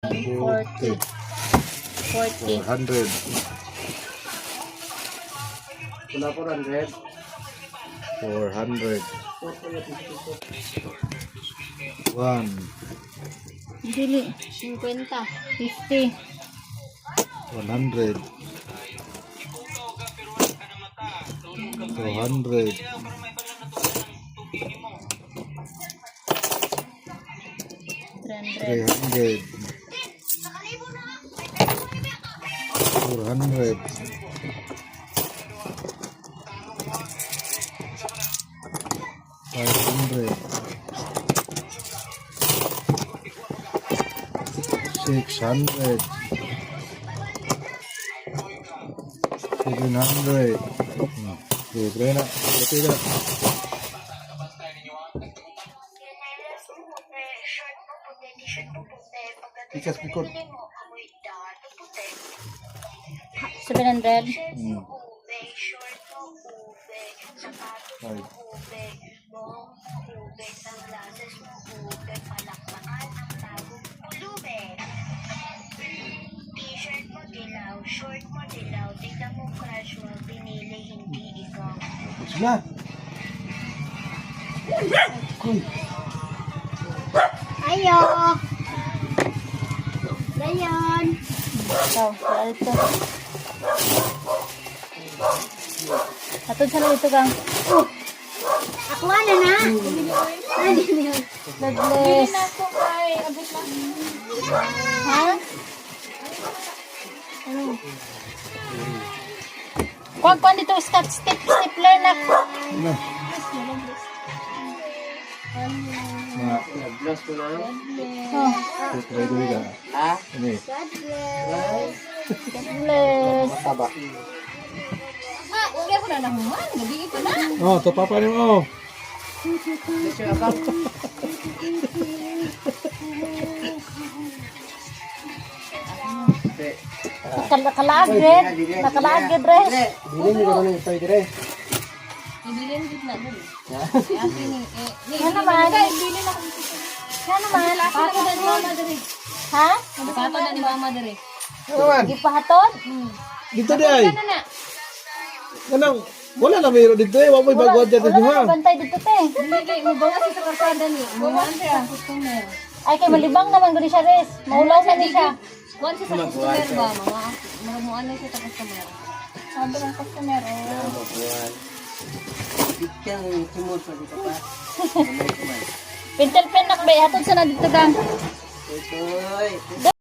40. 400. Wala 400. 400. 1. Dili. 50. 50. 100. 200. 300. 300. 400. 500. 600. 700. Libre na. Libre na. Ikas pikot. 700. Ay. T-shirt mo dilaw, short mo dilaw, tignan mo crush mo, pinili hindi ikaw. Sila. Kuy. Ayo. Dayon. Ito, ito. Atod sa ito kang. Ako na na. God bless. Ha? Kuwan dito stapler na. Ano? Na. Bless ko na. Oh. Try ko ka. Ha? Ini. God bless. God bless. Mataba. Ah, uwi ko na naman. Gabi ito na. Oh, to papa ni mo. Nakalaagid. Nakalaagid res. Bilin mo na ito dire. Ibilin gid na dun. Yan naman. Yan naman. Pato na ni mama diri. Ha? Pato na ni mama diri. Naman. Gipahaton? Dito di ay. Ano na? Kanang wala na mayro dito eh. Wa mo'y bagwad dito Wala ha. na bantay dito te. Dili mo bawa sa karsada ni. Muwan siya customer. Ay kay malibang naman gudi siya res. Maulaw na ni siya. Kuan siya sa customer ba mama? Mamuan na siya sa customer. Sabi ng customer. Bigyan timot sa dito pa. Pintel pen nak bay hatod sa na dito gang. Itoy.